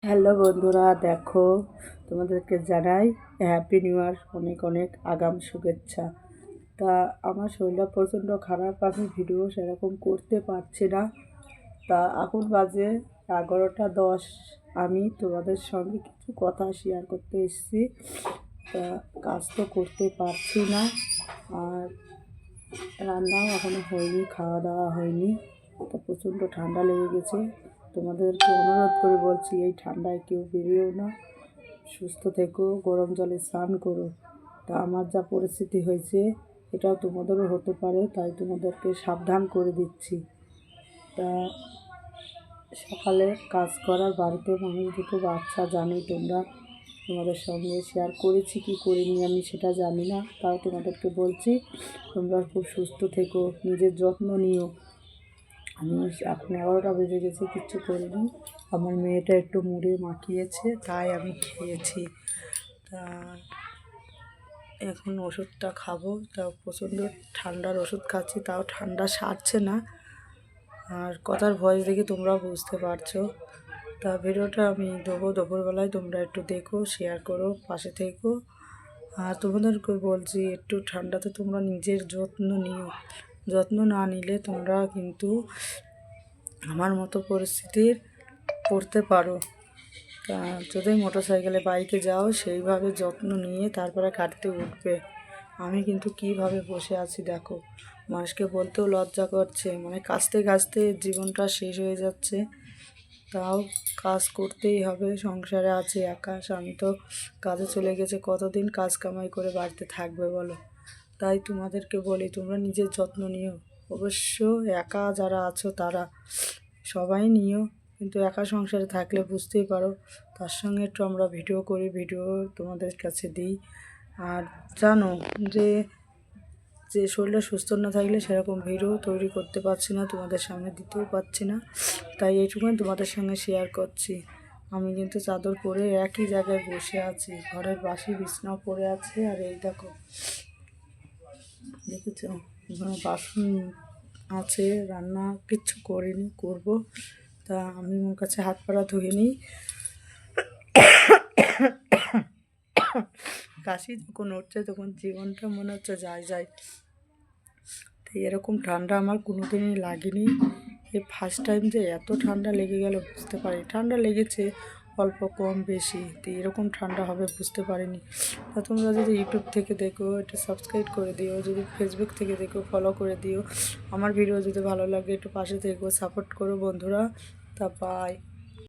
Hello বন্ধুরা, দেখো তোমাদেরকে জানাই হ্যাপি নিউ ইয়ার, অনেক অনেক আগাম শুভেচ্ছা। তা আমার শরীরটা প্রচণ্ড খারাপ, আমি ভিডিও সেরকম করতে পারছি না। তা এখন বাজে 11টা 10। আমি তোমাদের সঙ্গে কিছু কথা শেয়ার করতে এসেছি। তা কাজ তো করতে পারছি না, আর রান্নাও এখনও হয়নি, খাওয়া দাওয়া হয়নি। তো প্রচণ্ড ঠান্ডা লেগে গেছে। তোমাদেরকে অনুরোধ করে বলছি, এই ঠান্ডায় কেউ বেরিয়েও না, সুস্থ থেকো, গরম জলে স্নান করো। তা আমার যা পরিস্থিতি হয়েছে এটাও তোমাদেরও হতে পারে, তাই তোমাদেরকে সাবধান করে দিচ্ছি। তা সকালে কাজ করার, বাড়িতে মানুষ দুটো বাচ্চা, জানোই তোমরা, তোমাদের সঙ্গে শেয়ার করেছি কি করিনি আমি সেটা জানি না, তাও তোমাদেরকে বলছি তোমরা খুব সুস্থ থেকো, নিজের যত্ন নিও। আমি এখন 11টা বেজে গেছে, কিচ্ছু করিনি। আমার মেয়েটা একটু মুড়ে মাখিয়েছে, তাই আমি খেয়েছি। তা এখন ওষুধটা খাবো। তা প্রচণ্ড ঠান্ডার ওষুধ খাচ্ছি, তাও ঠান্ডা সারছে না। আর কথার ভয়েস দেখে তোমরা বুঝতে পারছো। তা ভিডিওটা আমি দেবো দুপুরবেলায়, তোমরা একটু দেখো, শেয়ার করো, পাশে থেকো। আর তোমাদেরকে বলছি, একটু ঠান্ডাতে তোমরা নিজের যত্ন নিও। যত্ন না নিলে তোমরা কিন্তু আমার মতো পরিস্থিতির পড়তে পারো। তা যদি মোটরসাইকেলে, বাইকে যাও, সেইভাবে যত্ন নিয়ে তারপরে কাটতে উঠবে। আমি কিন্তু কিভাবে বসে আছি দেখো, মানুষকে বলতেও লজ্জা করছে, মানে কাচতে কাচতে জীবনটা শেষ হয়ে যাচ্ছে। তাও কাজ করতেই হবে, সংসারে আছে একা, স্বামী তো কাজে চলে গেছে, কতদিন কাজ কামাই করে বাড়িতে থাকবে বলো। তাই তোমাদেরকে বলি, তোমরা নিজের যত্ন নিও। অবশ্য একা যারা আছো তারা সবাই নিও, কিন্তু একা সংসারে থাকলে বুঝতেই পারো। তার সঙ্গে একটু আমরা ভিডিও করি, ভিডিও তোমাদের কাছে দিই। আর জানো যে যে শরীরটা সুস্থ না থাকলে সেরকম ভিডিও তৈরি করতে পারছি না, তোমাদের সামনে দিতেও পারছি না। তাই এইটুকুই তোমাদের সঙ্গে শেয়ার করছি। আমি কিন্তু চাদর পরে একই জায়গায় বসে আছি, ঘরের বাসি বিছনাও পড়ে আছে। আর এই দেখো, দেখেছো, এখানে বাসন আছে, রান্না কিচ্ছু করিনি, করব। তা আমি ওর কাছে হাত পাড়া ধুয়ে নিই। কাশি যখন উঠছে তখন জীবনটা মনে হচ্ছে যায় যায়। তো এরকম ঠান্ডা আমার কোনোদিনই লাগেনি, এই ফার্স্ট টাইম যে এত ঠান্ডা লেগে গেল বুঝতে পারি। ঠান্ডা লেগেছে অল্প কম বেশি, তো এরকম ঠান্ডা হবে বুঝতে পারিনি। তা তোমরা যদি ইউটিউব থেকে দেখো, একটু সাবস্ক্রাইব করে দিও, যদি ফেসবুক থেকে দেখো ফলো করে দিও। আমার ভিডিও যদি ভালো লাগে একটু পাশে থেকো, সাপোর্ট করো বন্ধুরা। তা বাই।